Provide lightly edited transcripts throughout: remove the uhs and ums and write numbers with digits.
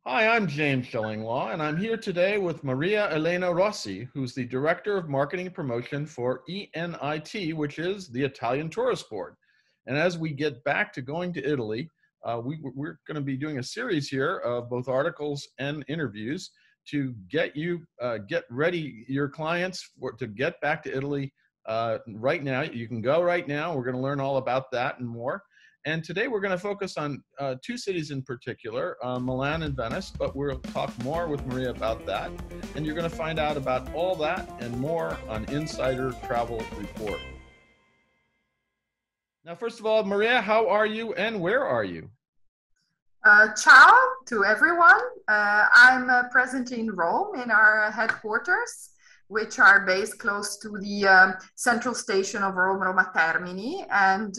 Hi, I'm James Shillinglaw, and I'm here today with Maria Elena Rossi, who's the Director of Marketing and Promotion for ENIT, which is the Italian Tourist Board. And as we get back to going to Italy, we're going to be doing a series here of both articles and interviews to get ready your clients to get back to Italy right now. You can go right now. We're going to learn all about that and more. And today we're going to focus on two cities in particular, Milan and Venice, but we'll talk more with Maria about that. And you're going to find out about all that and more on Insider Travel Report. Now, first of all, Maria, how are you and where are you? Ciao to everyone. I'm present in Rome in our headquarters, which are based close to the central station of Rome, Roma Termini. And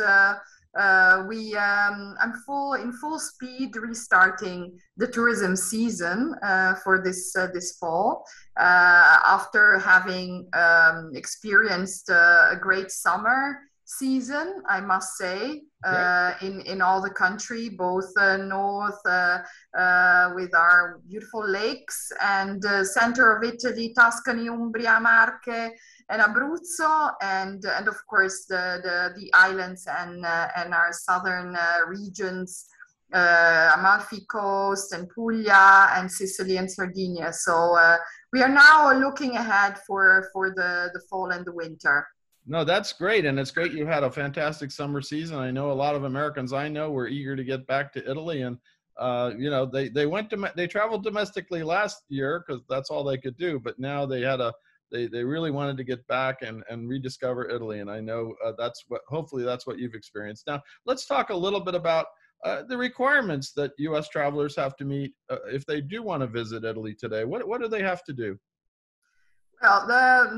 I'm in full speed restarting the tourism season for this fall after having experienced a great summer season, I must say, in all the country, both north with our beautiful lakes and center of Italy, Tuscany, Umbria, Marche, and Abruzzo, and of course the islands and our southern regions, Amalfi Coast and Puglia and Sicily and Sardinia. So we are now looking ahead for the fall and the winter. No, that's great. And it's great you had a fantastic summer season. I know a lot of Americans I know were eager to get back to Italy. And, they traveled domestically last year because that's all they could do. But now they really wanted to get back and rediscover Italy. And I know hopefully that's what you've experienced. Now, let's talk a little bit about the requirements that U.S. travelers have to meet if they do want to visit Italy today. What do they have to do? Well,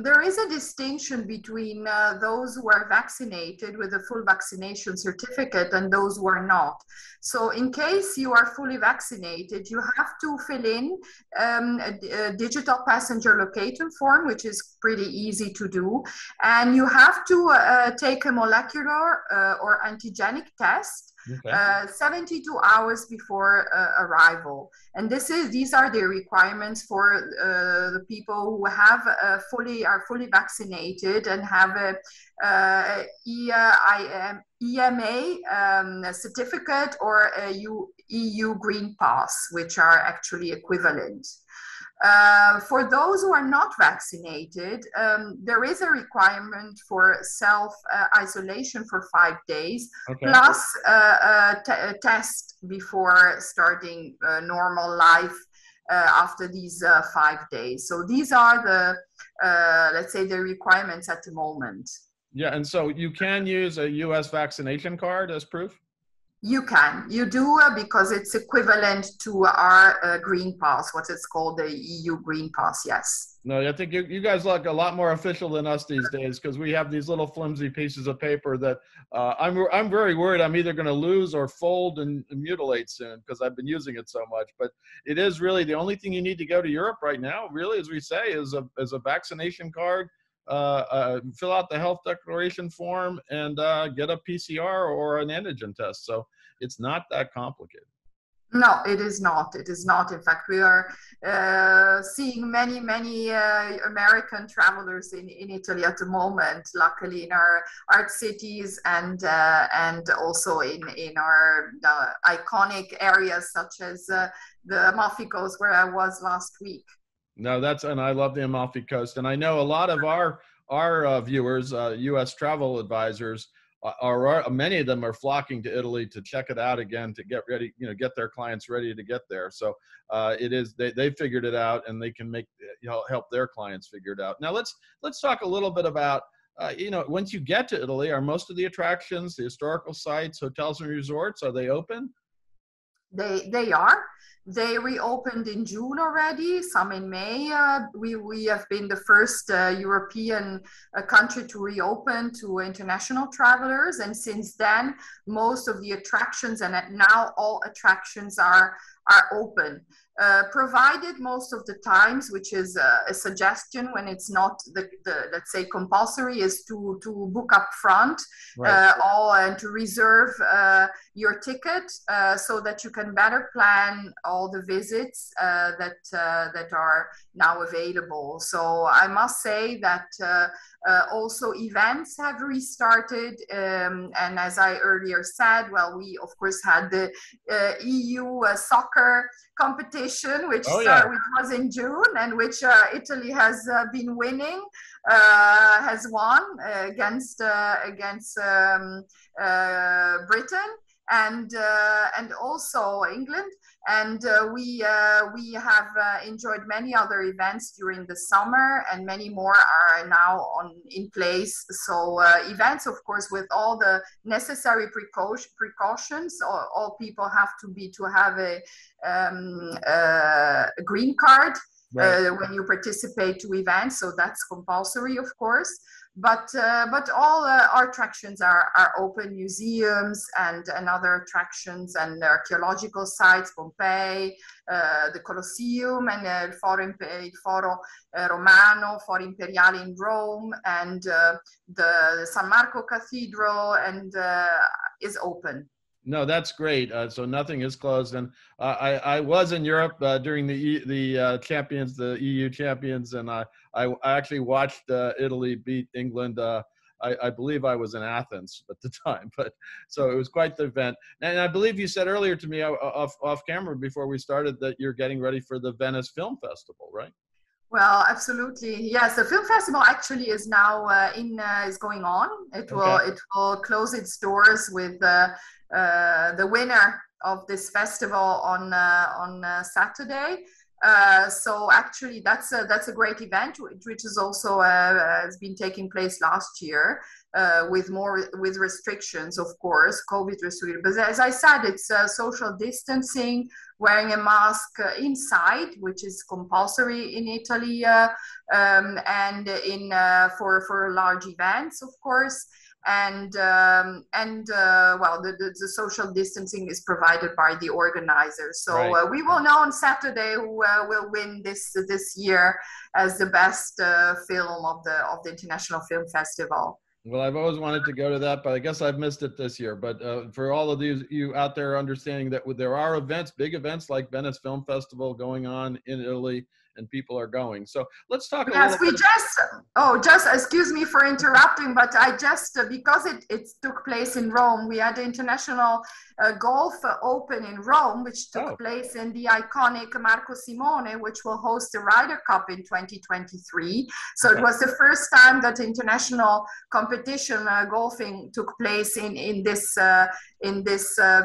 there is a distinction between those who are vaccinated with a full vaccination certificate and those who are not. So in case you are fully vaccinated, you have to fill in a digital passenger locator form, which is pretty easy to do. And you have to take a molecular or antigenic test 72 hours before arrival. And these are the requirements for the people who are fully vaccinated and have a EMA certificate or a EU Green Pass, which are actually equivalent. For those who are not vaccinated, there is a requirement for self-isolation for 5 days, plus a test before starting normal life after these 5 days. So these are let's say, the requirements at the moment. Yeah, and so you can use a U.S. vaccination card as proof? You do, because it's equivalent to our Green Pass, what it's called, the EU Green Pass, yes. No, I think you guys look a lot more official than us these days because we have these little flimsy pieces of paper that I'm very worried I'm either going to lose or fold and mutilate soon because I've been using it so much. But it is really the only thing you need to go to Europe right now, really, as we say, is a vaccination card. Fill out the health declaration form and get a PCR or an antigen test. So it's not that complicated. No, it is not. It is not. In fact, we are seeing many American travelers in Italy at the moment, luckily in our art cities and also in our iconic areas such as the Amalfi Coast, where I was last week. No, and I love the Amalfi Coast. And I know a lot of our viewers, U.S. travel advisors, many of them are flocking to Italy to check it out again, to get ready, get their clients ready to get there. So they figured it out and they can help their clients figure it out. Now let's talk a little bit about, once you get to Italy, are most of the attractions, the historical sites, hotels and resorts, are they open? They are. They reopened in June already, some in May. We have been the first European country to reopen to international travelers. And since then, most of the attractions and now all attractions are open. provided most of the times, which is a suggestion when it's not let's say compulsory, is to book up front, Right. and to reserve your ticket, so that you can better plan all the visits that are now available. So I must say that also events have restarted, and as I earlier said, well, we of course had the EU soccer competition, which Oh yeah. which was in June, and which Italy has been winning, has won against Britain, and also England. And we have enjoyed many other events during the summer, and many more are now in place. So events, of course, with all the necessary precautions. All people have to have a green card Right. when you participate to events. So that's compulsory, of course. But all our attractions are open, museums and other attractions and archaeological sites, Pompeii, the Colosseum, and il Foro Romano, Foro Imperiale in Rome, and the San Marco Cathedral, and is open. No, that's great. So nothing is closed, and I was in Europe during the champions, the EU champions, and I actually watched Italy beat England. I believe I was in Athens at the time, but so it was quite the event. And I believe you said earlier to me off camera before we started that you're getting ready for the Venice Film Festival, right? Well, absolutely. Yes, the film festival actually is now is going on. Okay. It will close its doors with the winner of this festival on Saturday. So actually, that's a great event, which is also has been taking place last year with restrictions, of course, COVID restrictions. But as I said, it's social distancing, wearing a mask inside, which is compulsory in Italy, and in for large events, of course. And well, the social distancing is provided by the organizers. So Right. we will know on Saturday who will win this year as the best film of the International Film Festival. Well, I've always wanted to go to that, but I guess I've missed it this year. But for all of you out there understanding that there are events, big events like Venice Film Festival going on in Italy, and people are going. So let's talk a Yes, little we bit. just excuse me for interrupting, but I just, because it took place in Rome, we had the International Golf Open in Rome, which took Oh, place in the iconic Marco Simone, which will host the Ryder Cup in 2023. So it okay. was the first time that international competition golfing took place in this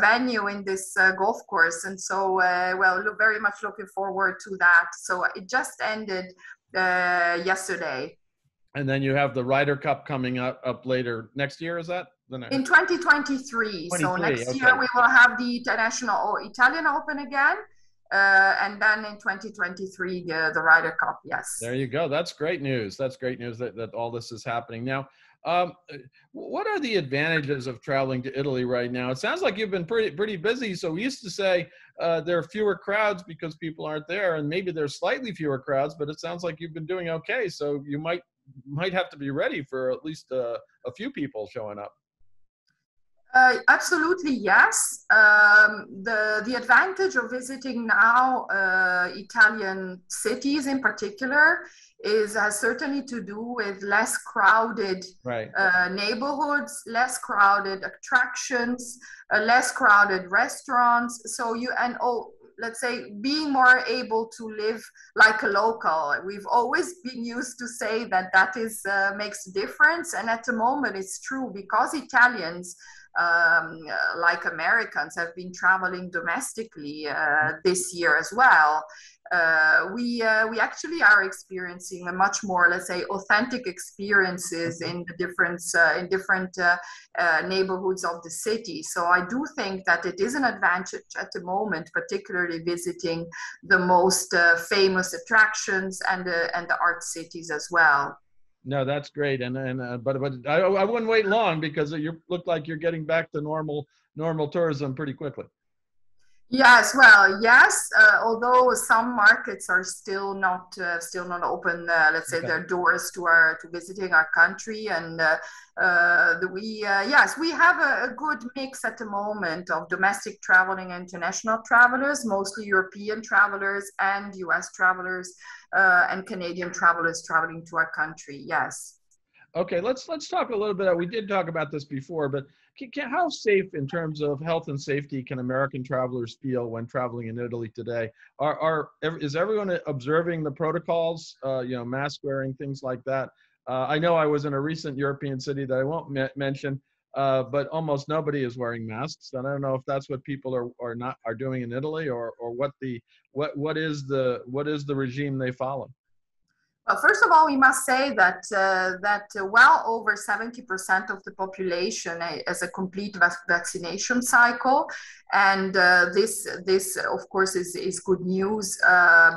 venue, in this golf course. And so, well, very much looking forward to that. So it just ended yesterday. And then you have the Ryder Cup coming up later next year. Is that the next? In 2023. So 23. next year Okay. we will have the International or Italian Open again. And then in 2023, the Ryder Cup, yes. There you go. That's great news. That's great news that all this is happening now. What are the advantages of traveling to Italy right now? It sounds like you've been pretty busy. So we used to say there are fewer crowds because people aren't there, and maybe there's slightly fewer crowds, but it sounds like you've been doing okay. So you might have to be ready for at least a few people showing up. Absolutely, yes. The advantage of visiting now Italian cities in particular has certainly to do with less crowded Right. neighborhoods, less crowded attractions, less crowded restaurants. So let's say being more able to live like a local. We've always been used to say that is makes a difference, and at the moment it's true because Italians, like Americans, have been traveling domestically this year as well. We actually are experiencing a much more, let's say, authentic experiences in the different neighborhoods of the city. So I do think that it is an advantage at the moment, particularly visiting the most famous attractions and the art cities as well. No, that's great, but I wouldn't wait long because you look like you're getting back to normal tourism pretty quickly. Yes, well, yes. Although some markets are still not open, let's say Okay. their doors to visiting our country, and we yes, we have a good mix at the moment of domestic traveling and international travelers, mostly European travelers and U.S. travelers and Canadian travelers traveling to our country. Yes. Okay, let's talk a little bit. We did talk about this before, but how safe in terms of health and safety can American travelers feel when traveling in Italy today? Is everyone observing the protocols? Mask wearing, things like that. I know I was in a recent European city that I won't mention, but almost nobody is wearing masks. And I don't know if that's what people are doing in Italy, or what is the regime they follow. Well, first of all, we must say that well over 70% of the population has a complete vaccination cycle, and this of course is good news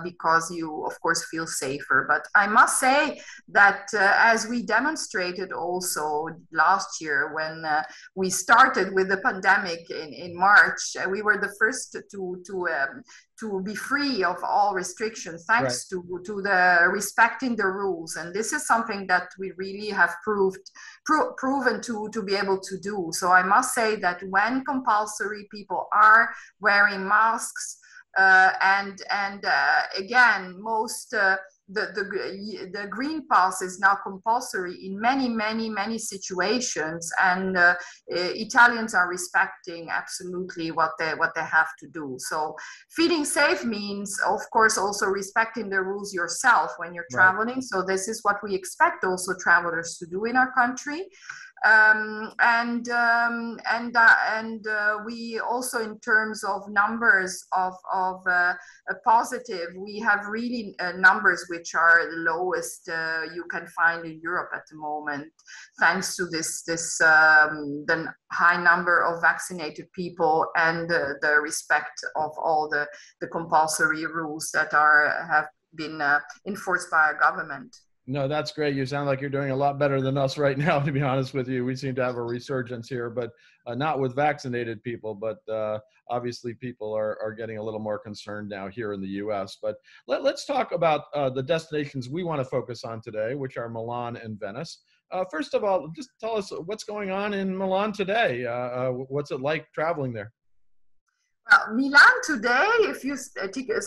because you of course feel safer. But I must say that as we demonstrated also last year when we started with the pandemic in March, we were the first to be free of all restrictions Right. thanks to the respecting the rules, and this is something that we really have proven to be able to do. So I must say that when compulsory, people are wearing masks, and again, most the green pass is now compulsory in many situations, and Italians are respecting absolutely what they have to do. So feeling safe means, of course, also respecting the rules yourself when you're Right. traveling. So this is what we expect also travelers to do in our country. We also, in terms of numbers of a positive, we have really numbers which are the lowest you can find in Europe at the moment, thanks to the high number of vaccinated people and the respect of all the compulsory rules that have been enforced by our government. No, that's great. You sound like you're doing a lot better than us right now, to be honest with you. We seem to have a resurgence here, but not with vaccinated people, but obviously people are getting a little more concerned now here in the US. But let's talk about the destinations we want to focus on today, which are Milan and Venice. First of all, just tell us what's going on in Milan today. What's it like traveling there? Milan today, if you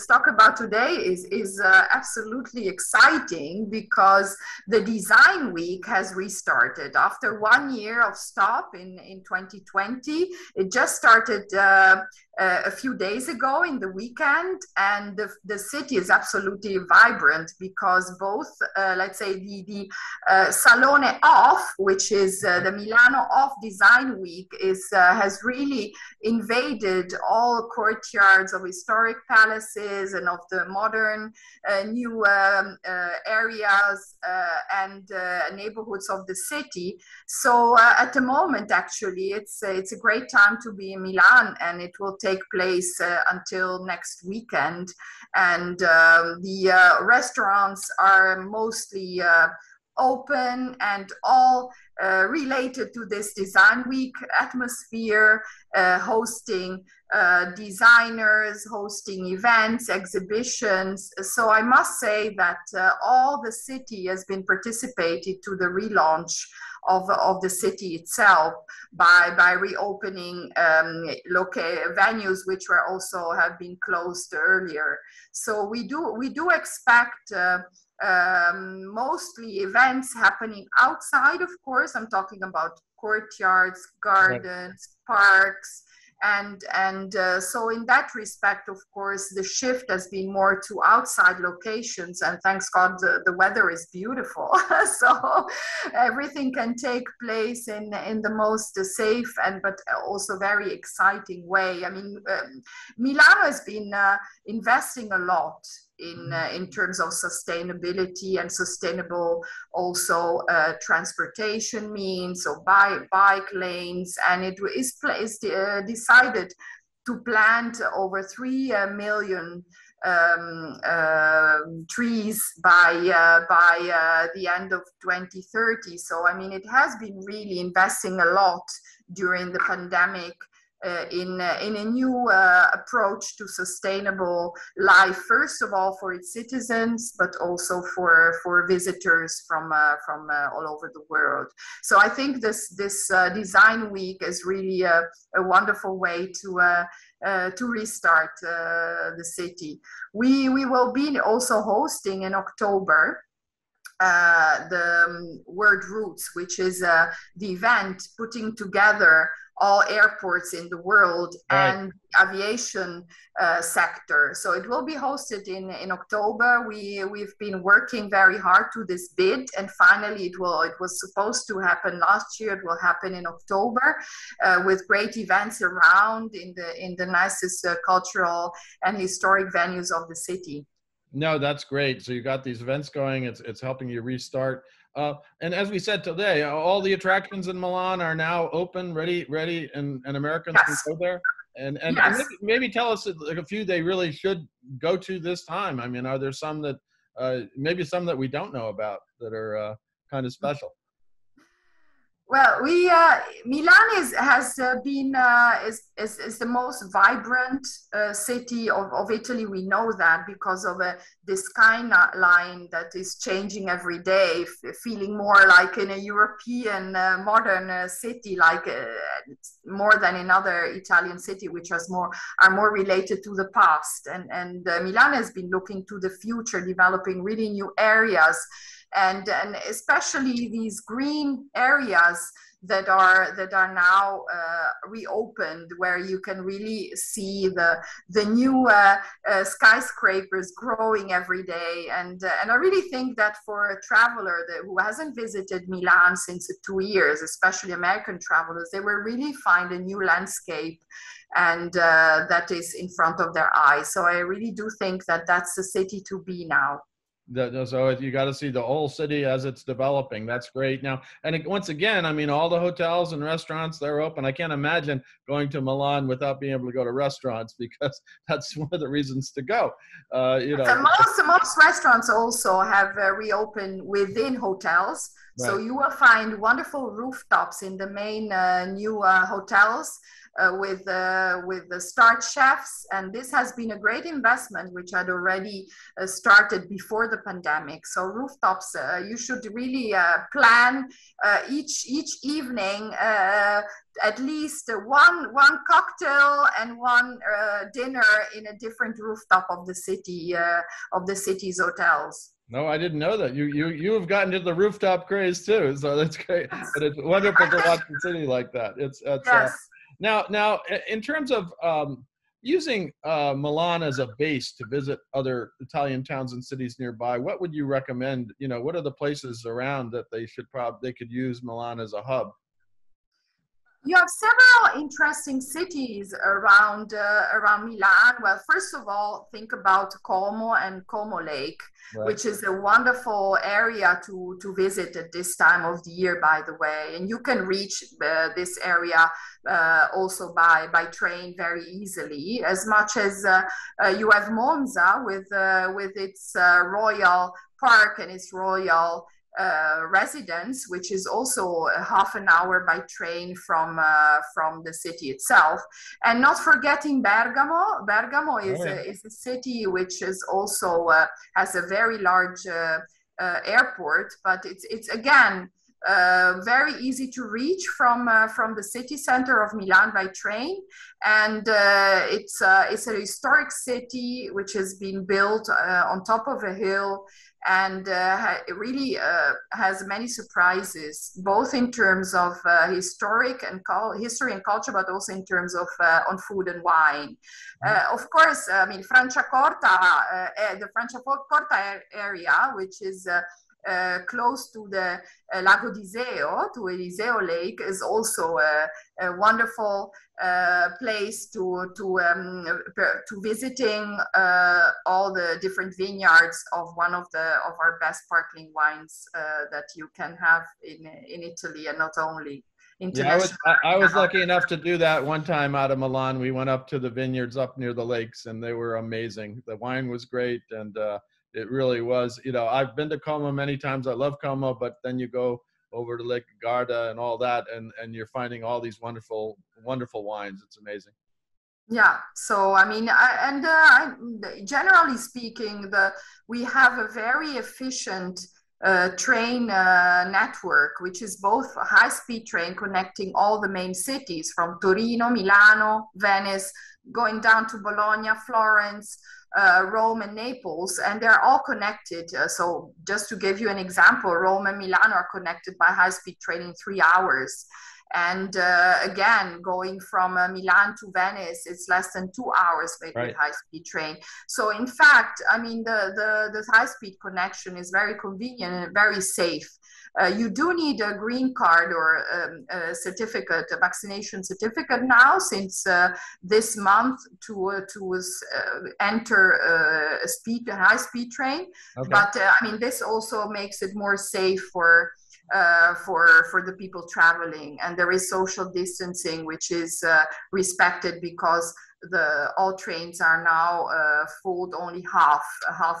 talk about today, is absolutely exciting because the design week has restarted after 1 year of stop in 2020. It just started a few days ago in the weekend, and the city is absolutely vibrant because both, let's say, the Salone Off, which is the Milano Off Design Week, has really invaded all courtyards of historic palaces and of the modern new areas and neighborhoods of the city. So at the moment, actually, it's a great time to be in Milan, and it will take place until next weekend. And the restaurants are mostly open and all related to this design week atmosphere, hosting designers, hosting events, exhibitions. So I must say that all the city has been participated to the relaunch of the city itself by reopening venues which were also have been closed earlier. So we do expect mostly events happening outside, of course. I'm talking about courtyards, Right. gardens, parks, and so in that respect, of course, the shift has been more to outside locations, and thanks God the weather is beautiful. So everything can take place in the most safe and but also very exciting way. I mean, Milano has been investing a lot in terms of sustainability and sustainable also transportation means, so bike lanes, and it is decided to plant over 3 million trees by the end of 2030. So I mean, it has been really investing a lot during the pandemic in a new approach to sustainable life, first of all for its citizens, but also for visitors from all over the world. So I think this design week is really a wonderful way to restart the city. We will be also hosting in October the World Routes, which is the event putting together all airports in the world Right. and aviation sector. So it will be hosted in October. We've been working very hard to this bid, and finally it was supposed to happen last year. It will happen in October with great events around in the nicest cultural and historic venues of the city. No, that's great. So you got these events going. It's helping you restart. And as we said today, all the attractions in Milan are now open, ready, and Americans can Yes. go there. And Yes. maybe tell us like a few they really should go to this time. I mean, are there some that maybe some that we don't know about that are kind of special? Well, we Milan has been is the most vibrant city of Italy. We know that because of the skyline that is changing every day, feeling more like in a European modern city, like more than another Italian city, which are more related to the past. And Milan has been looking to the future, developing really new areas and especially these green areas that are now reopened, where you can really see the new skyscrapers growing every day. And I really think that for a traveler who hasn't visited Milan since 2 years, especially American travelers, they will really find a new landscape and that is in front of their eyes. So I really do think that that's the city to be now. So you got to see the whole city as it's developing. That's great. Now, and once again, I mean, all the hotels and restaurants, they're open. I can't imagine going to Milan without being able to go to restaurants, because that's one of the reasons to go. So most restaurants also have reopened within hotels. So Right. you will find wonderful rooftops in the main new hotels with the start chefs, and this has been a great investment which had already started before the pandemic. So rooftops, you should really plan each evening at least one cocktail and one dinner in a different rooftop of the city's hotels. No, I didn't know that. You have gotten to the rooftop craze too, so that's great. Yes. And it's wonderful to watch the city like that. It's Yes. now in terms of using Milan as a base to visit other Italian towns and cities nearby, what would you recommend? You know, what are the places around that they could use Milan as a hub? You have several interesting cities around Milan. Well, first of all, think about Como and Como Lake, Right. which is a wonderful area to visit at this time of the year, by the way. And you can reach this area also by train very easily. As much as you have Monza with its royal park and its royal residence, which is also a half an hour by train from the city itself. And not forgetting Bergamo. Bergamo Oh yeah. is a city which is also has a very large airport, but it's again very easy to reach from the city center of Milan by train, and it's a historic city which has been built on top of a hill, and it really has many surprises, both in terms of history and culture, but also in terms of on food and wine. Of course, I mean the Franciacorta area, which is close to the Lago di Seo, to Eliseo Lake, is also a wonderful place to visiting all the different vineyards of one of our best sparkling wines that you can have in Italy, and not only Yeah, international. I was lucky enough to do that one time out of Milan. We went up to the vineyards up near the lakes, and they were amazing. The wine was great, and it really was. You know, I've been to Como many times. I love Como, but then you go over to Lake Garda and all that, and you're finding all these wonderful, wonderful wines. It's amazing. Yeah, so I mean, generally speaking, we have a very efficient train network, which is both a high-speed train connecting all the main cities from Torino, Milano, Venice, going down to Bologna, Florence, Rome, and Naples, and they're all connected. So just to give you an example, Rome and Milan are connected by high-speed train in 3 hours. And again, going from Milan to Venice, it's less than 2 hours with Right. high-speed train. So in fact, I mean, the high-speed connection is very convenient and very safe. You do need a green card or a certificate, a vaccination certificate now, since this month to enter a high-speed train. Okay. But I mean, this also makes it more safe for the people traveling, and there is social distancing, which is respected because all trains are now full only half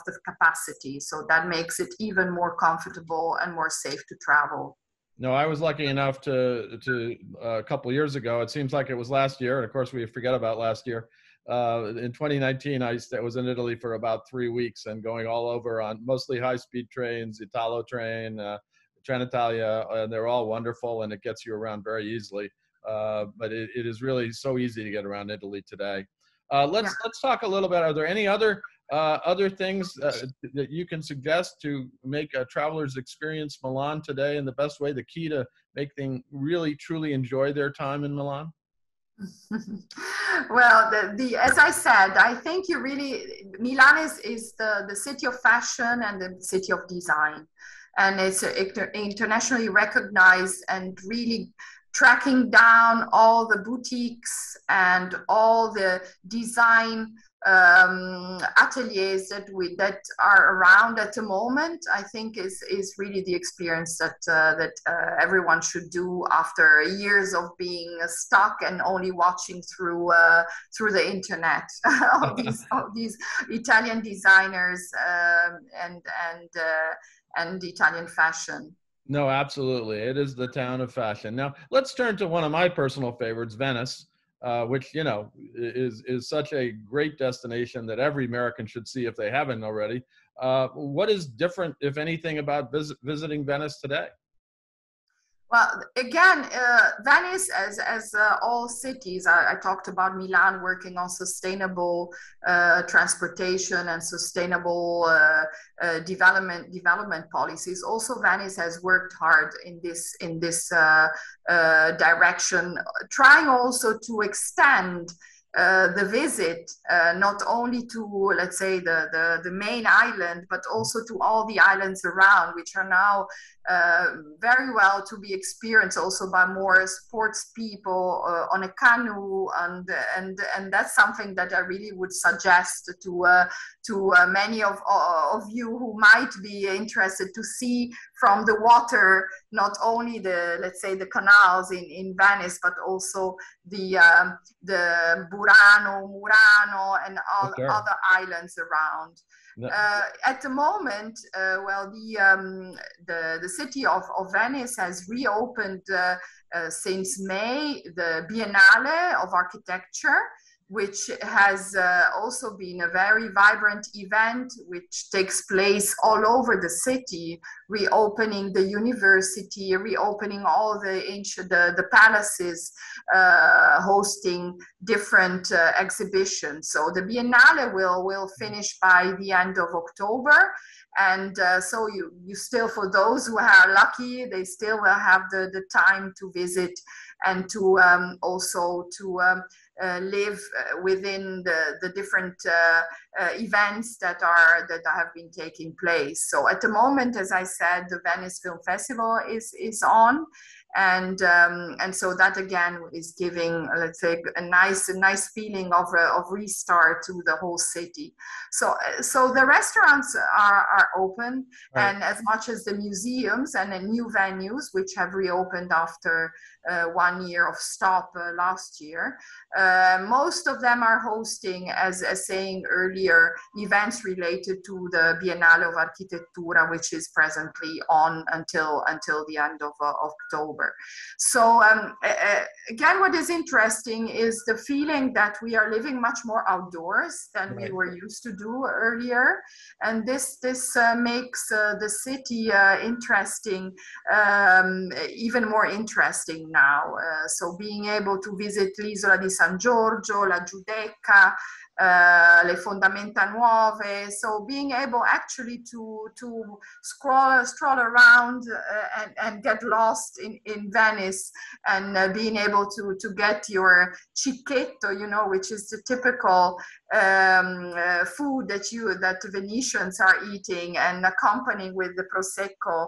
the capacity, so that makes it even more comfortable and more safe to travel. No, I was lucky enough to a couple of years ago. It seems like it was last year, and of course we forget about last year. In 2019, I was in Italy for about 3 weeks and going all over on mostly high-speed trains, Italo train, Trenitalia, and they're all wonderful, and it gets you around very easily. But it is really so easy to get around Italy today. Let's talk a little bit. Are there any other things that you can suggest to make travelers experience Milan today in the best way? The key to make them really truly enjoy their time in Milan. Well, as I said, I think Milan is the city of fashion and the city of design, and it's internationally recognized, and really tracking down all the boutiques and all the design ateliers that are around at the moment, I think is really the experience that everyone should do after years of being stuck and only watching through the internet of these Italian designers and Italian fashion. No, absolutely. It is the town of fashion. Now, let's turn to one of my personal favorites, Venice, which, is such a great destination that every American should see if they haven't already. What is different, if anything, about visiting Venice today? Well, again, Venice, as all cities, I talked about Milan working on sustainable transportation and sustainable development policies. Also, Venice has worked hard in this direction, trying also to extend the visit not only to, let's say, the main island, but also to all the islands around, which are now very well to be experienced also by more sports people on a canoe, and that's something that I really would suggest to many of you who might be interested to see from the water, not only let's say the canals in Venice, but also the Burano, Murano, and all other islands around. No. At the moment, well, the city of Venice has reopened since May the Biennale of Architecture, which has also been a very vibrant event, which takes place all over the city, reopening the university, reopening all the palaces, hosting different exhibitions. So the Biennale will finish by the end of October. And so you still, for those who are lucky, they still will have the time to visit and to also to live within the different events that have been taking place. So at the moment, as I said, the Venice Film Festival is on, and so that again is giving, let's say, a nice feeling of restart to the whole city. So the restaurants are open, Right. and as much as the museums and the new venues which have reopened after 1 year of stop last year. Most of them are hosting, as saying earlier, events related to the Biennale of Architettura, which is presently on until the end of October. So again, what is interesting is the feeling that we are living much more outdoors than we Right. were used to do earlier, and this makes the city interesting, even more interesting now. So being able to visit l'Isola di San Giorgio, la Giudecca, le Fondamenta Nuove, so being able actually to stroll around and get lost in Venice, and being able to get your cicchetto, which is the typical food that Venetians are eating, and accompanying with the prosecco,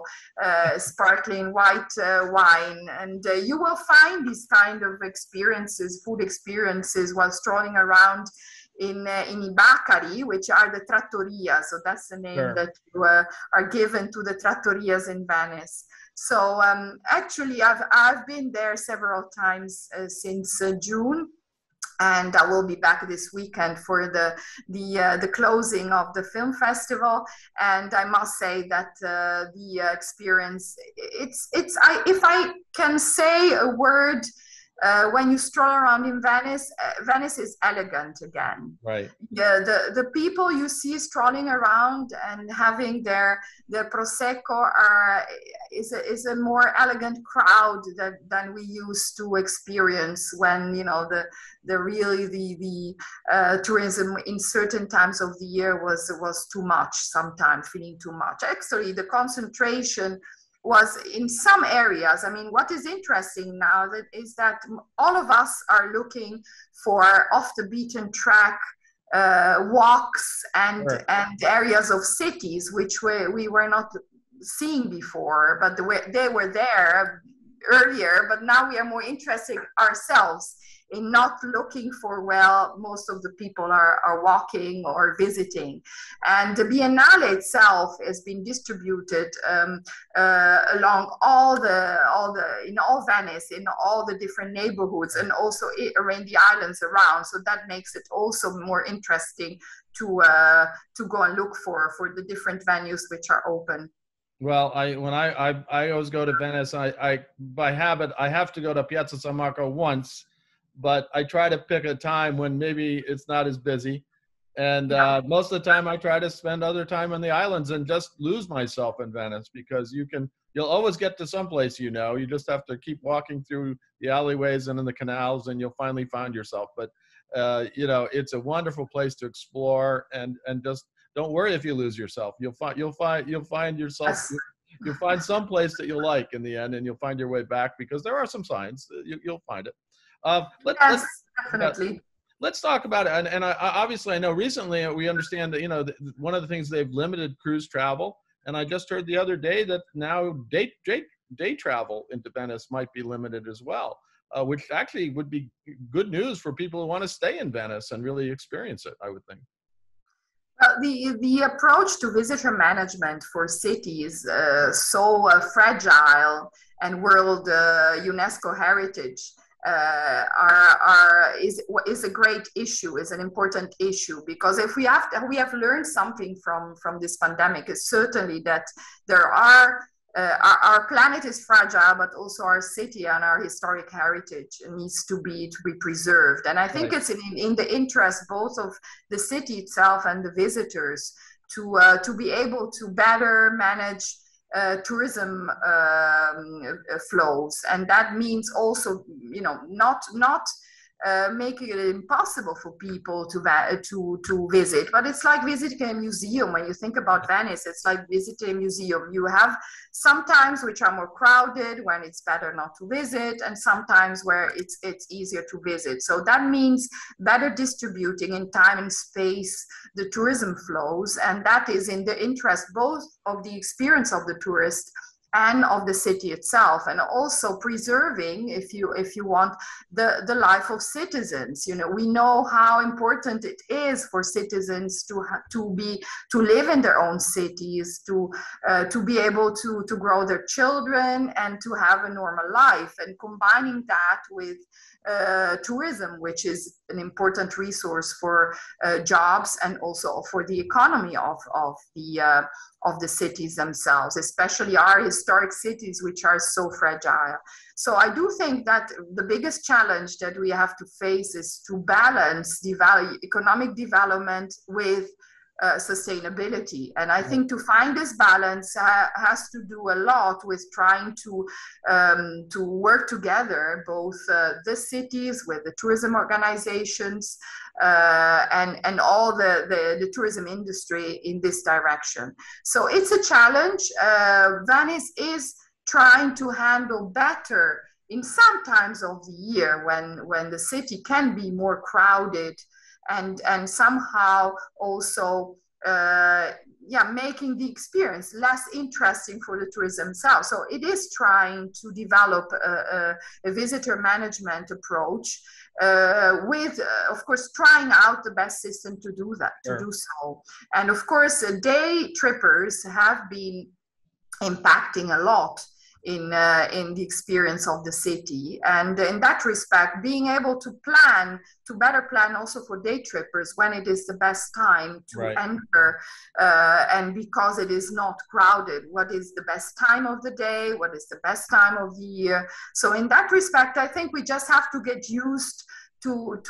sparkling white wine. And you will find these kind of experiences, food experiences, while strolling around in I Baccari, which are the trattoria. So that's the name Sure. that you, are given to the trattorias in Venice. So actually, I've been there several times since June, and I will be back this weekend for the closing of the film festival. And I must say that the experience, if I can say a word. When you stroll around in Venice, Venice is elegant again. Right. Yeah, the people you see strolling around and having their prosecco is a more elegant crowd than we used to experience when the tourism in certain times of the year was too much, sometimes feeling too much. Actually, the concentration was in some areas. I mean, what is interesting now is that all of us are looking for off the beaten track walks and Sure. areas of cities which we were not seeing before, but they were there earlier. But now we are more interested ourselves in not looking for, well, most of the people are walking or visiting. And the Biennale itself has been distributed along in all Venice, in all the different neighborhoods, and also around the islands around. So that makes it also more interesting to go and look for the different venues which are open. Well, I always go to Venice, I by habit I have to go to Piazza San Marco once, but I try to pick a time when maybe it's not as busy. And Yeah. most of the time I try to spend other time on the islands and just lose myself in Venice, because you'll always get to someplace, you just have to keep walking through the alleyways and in the canals, and you'll finally find yourself. But it's a wonderful place to explore, and just don't worry if you lose yourself. You'll find yourself. Yes. You'll find some place that you'll like in the end, and you'll find your way back, because there are some signs. You'll find it. Uh, let, Yes, let's yeah, definitely. let's talk about it. And obviously, I know recently we understand that one of the things, they've limited cruise travel, and I just heard the other day that now day travel into Venice might be limited as well, which actually would be good news for people who want to stay in Venice and really experience it, I would think. The approach to visitor management for cities so fragile and world UNESCO heritage is a great issue, is an important issue, because if we have learned something from this pandemic, is certainly that there are our planet is fragile, but also our city and our historic heritage needs to be preserved. And I think Right. it's in the interest both of the city itself and the visitors to be able to better manage tourism flows. And that means also, not making it impossible for people to visit. But it's like visiting a museum. When you think about Venice, it's like visiting a museum. You have sometimes which are more crowded, when it's better not to visit, and sometimes where it's easier to visit. So that means better distributing in time and space the tourism flows, and that is in the interest both of the experience of the tourist and of the city itself, and also preserving, if you want, the life of citizens. We know how important it is for citizens to live in their own cities, to be able to grow their children and to have a normal life, and combining that with tourism, which is an important resource for jobs and also for the economy of the cities themselves, especially our historic cities, which are so fragile. So I do think that the biggest challenge that we have to face is to balance economic development with sustainability. And I think to find this balance has to do a lot with trying to work together, both the cities with the tourism organizations and all the tourism industry in this direction. So it's a challenge. Venice is trying to handle better in some times of the year when the city can be more crowded, and somehow also making the experience less interesting for the tourism itself. So it is trying to develop a visitor management approach with, of course, trying out the best system to do that, to do so. And of course, day trippers have been impacting a lot in the experience of the city. And in that respect, being able to better plan also for day trippers when it is the best time to enter, and because it is not crowded, what is the best time of the day, what is the best time of the year. So in that respect, I think we just have to get used to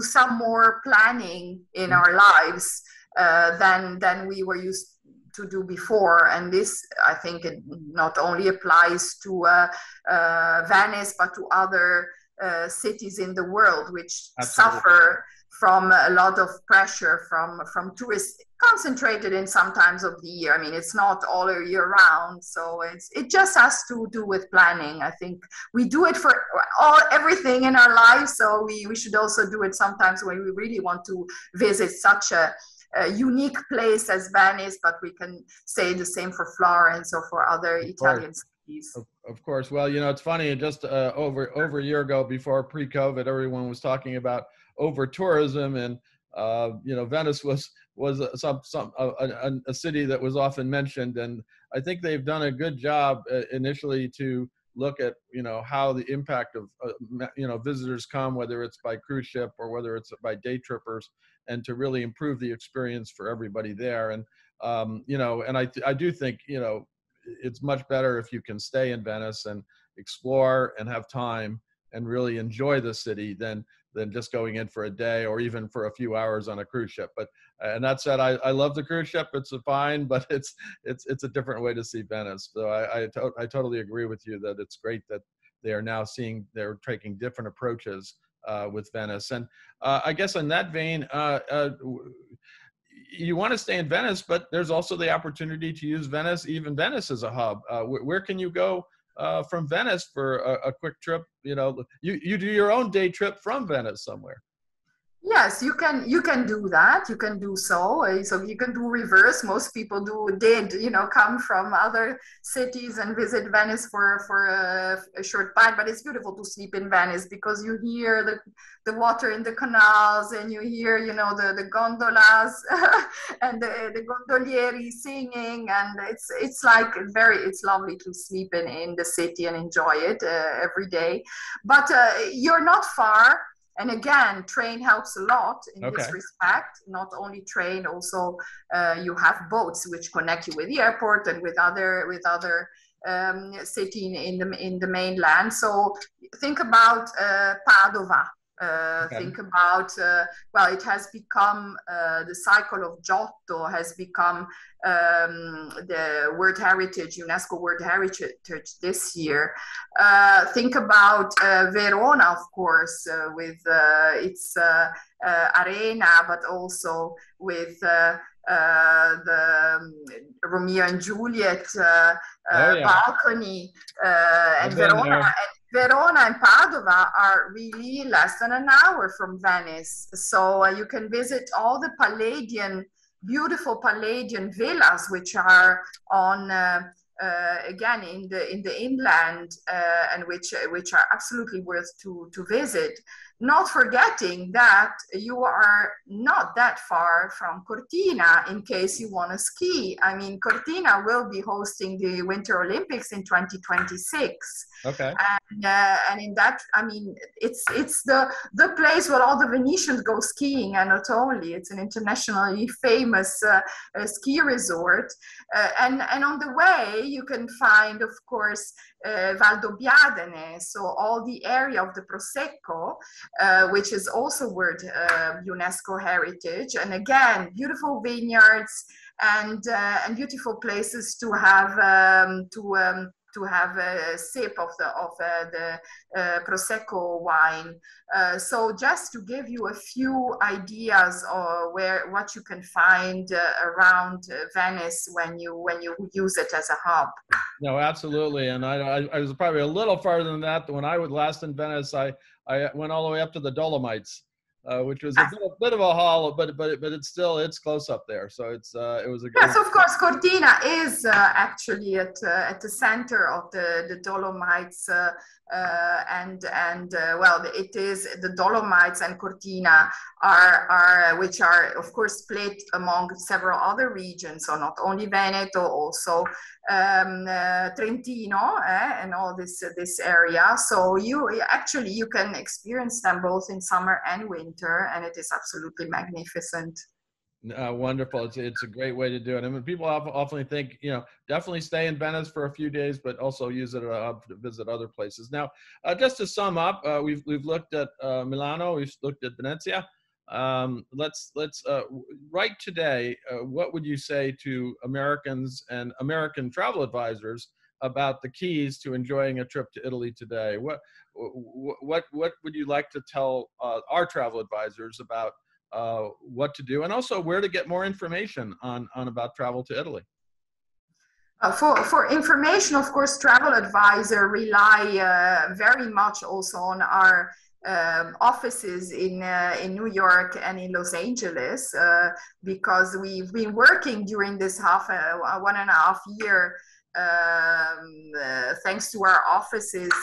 some more planning in our lives than we were used to do before. And this, I think, it not only applies to Venice, but to other cities in the world, which suffer from a lot of pressure from tourists concentrated in some times of the year. I mean, it's not all year round, so it just has to do with planning. I think we do it for everything in our lives, so we should also do it sometimes when we really want to visit such a unique place as Venice, but we can say the same for Florence or for other Italian cities. Of course. Well, it's funny, just over a year ago, before pre-COVID, everyone was talking about over tourism, and Venice was a city that was often mentioned, and I think they've done a good job initially to look at how the impact of visitors come, whether it's by cruise ship or whether it's by day trippers, and to really improve the experience for everybody there. And and I do think it's much better if you can stay in Venice and explore and have time and really enjoy the city than just going in for a day or even for a few hours on a cruise ship. But and that said, I love the cruise ship. It's fine, but it's a different way to see Venice. So I totally agree with you that it's great that they're taking different approaches with Venice. And I guess in that vein, you want to stay in Venice, but there's also the opportunity to use Venice as a hub. Where can you go from Venice for a quick trip? You do your own day trip from Venice somewhere. Yes, you can do that. You can do so. So you can do reverse. Most people did come from other cities and visit Venice for a short time. But it's beautiful to sleep in Venice because you hear the water in the canals, and you hear the gondolas and the gondolieri singing, and it's lovely to sleep in the city and enjoy it every day. But you're not far. And again, train helps a lot in this respect. Not only train, also you have boats which connect you with the airport and with other city in the mainland. So think about Padova. Think about, it has become, the cycle of Giotto has become the UNESCO World Heritage this year. Think about Verona, of course, with its arena, but also with the Romeo and Juliet balcony, and Verona and Padova are really less than an hour from Venice. So you can visit all the beautiful Palladian villas, which are on again in the inland, and which are absolutely worth to visit. Not forgetting that you are not that far from Cortina in case you want to ski. I mean, Cortina will be hosting the Winter Olympics in 2026. Okay. And in that, I mean, it's the place where all the Venetians go skiing, and not only. It's an internationally famous ski resort. And on the way, you can find, of course, Valdobbiadene, so all the area of the Prosecco, which is also World UNESCO Heritage. And again, beautiful vineyards and beautiful places to have to have a sip of the Prosecco wine. So just to give you a few ideas of what you can find around Venice when you use it as a hub. No, absolutely. And I was probably a little farther than that. When I was last in Venice, I went all the way up to the Dolomites, which was a bit of a haul, but it's close up there. So it was a yes, of course. Cortina is actually at the center of the Dolomites, well, it is the Dolomites and Cortina are which are of course split among several other regions. So not only Veneto, also Trentino, and all this area. So you can experience them both in summer and winter, and it is absolutely magnificent. Wonderful. It's a great way to do it. I mean, people often think, definitely stay in Venice for a few days, but also use it to visit other places. Now, just to sum up, we've looked at Milano, we've looked at Venezia. Let's right today, what would you say to Americans and American travel advisors about the keys to enjoying a trip to Italy today? What would you like to tell our travel advisors about what to do, and also where to get more information on about travel to Italy? For information, of course, travel advisor rely very much also on our offices in New York and in Los Angeles, because we've been working during this 1.5 year, thanks to our offices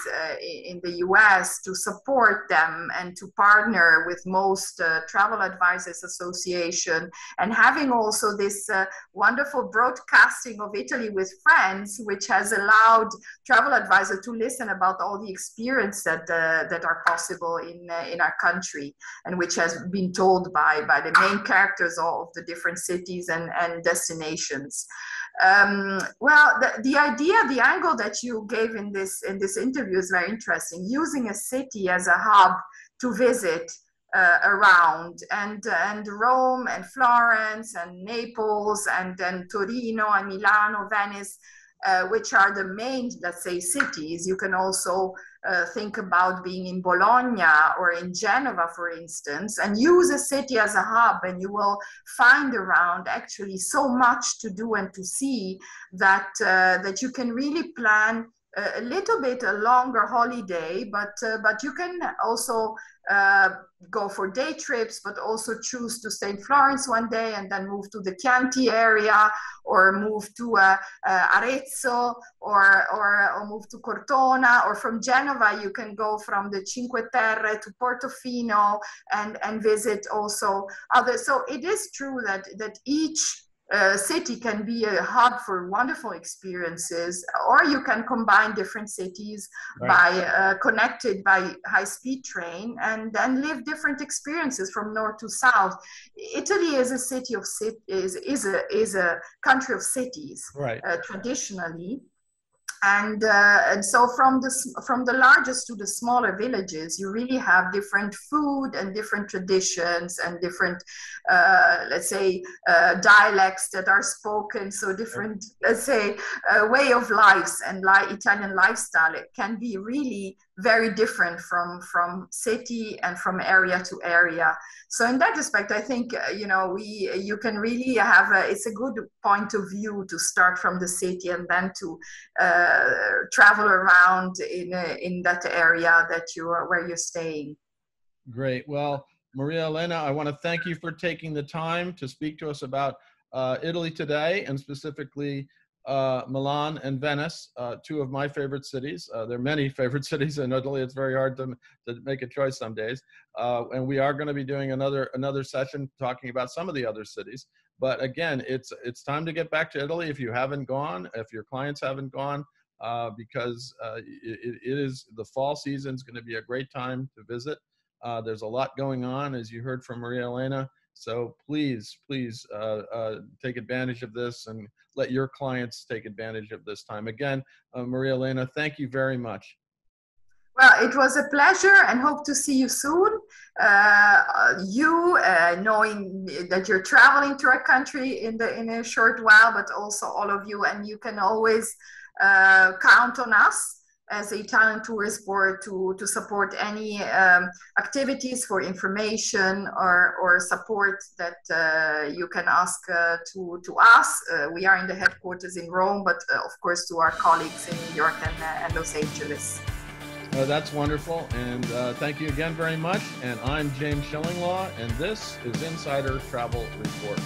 in the US, to support them and to partner with most travel advisors association, and having also this wonderful broadcasting of Italy with Friends, which has allowed travel advisors to listen about all the experience that are possible in our country, and which has been told by the main characters of the different cities and destinations. Well, the idea, the angle that you gave in this interview is very interesting. Using a city as a hub to visit around, and Rome and Florence and Naples and then Torino and Milano, Venice, which are the main, let's say, cities. You can also think about being in Bologna or in Genova, for instance, and use a city as a hub, and you will find around actually so much to do and to see that that you can really plan a little bit a longer holiday, but you can also go for day trips, but also choose to stay in Florence one day and then move to the Chianti area, or move to Arezzo, or move to Cortona, or from Genova you can go from the Cinque Terre to Portofino and visit also others. So it is true that each city can be a hub for wonderful experiences, or you can combine different cities, right, by connected by high-speed train, and then live different experiences from north to south. Italy is a city of is a country of cities, right, traditionally. And so from the largest to the smaller villages, you really have different food and different traditions and different, let's say, dialects that are spoken. So different, let's say, way of lives and Italian lifestyle. It can be really very different from city and from area to area. So in that respect, I think you can really have it's a good point of view to start from the city and then to travel around in that area where you're staying. Great. Well, Maria Elena, I want to thank you for taking the time to speak to us about Italy today, and specifically Milan and Venice, two of my favorite cities. There are many favorite cities in Italy. It's very hard to make a choice some days. And we are going to be doing another session talking about some of the other cities. But again, it's time to get back to Italy if you haven't gone, if your clients haven't gone, because it is the fall season is going to be a great time to visit. There's a lot going on, as you heard from Maria Elena. So please take advantage of this and let your clients take advantage of this time. Again, Maria Elena, thank you very much. Well, it was a pleasure and hope to see you soon. Knowing that you're traveling to our country in a short while, but also all of you, and you can always count on us as the Italian Tourist Board to support any activities for information or support that you can ask to us. We are in the headquarters in Rome, but of course to our colleagues in New York and Los Angeles. That's wonderful, and thank you again very much. And I'm James Schillinglaw, and this is Insider Travel Report.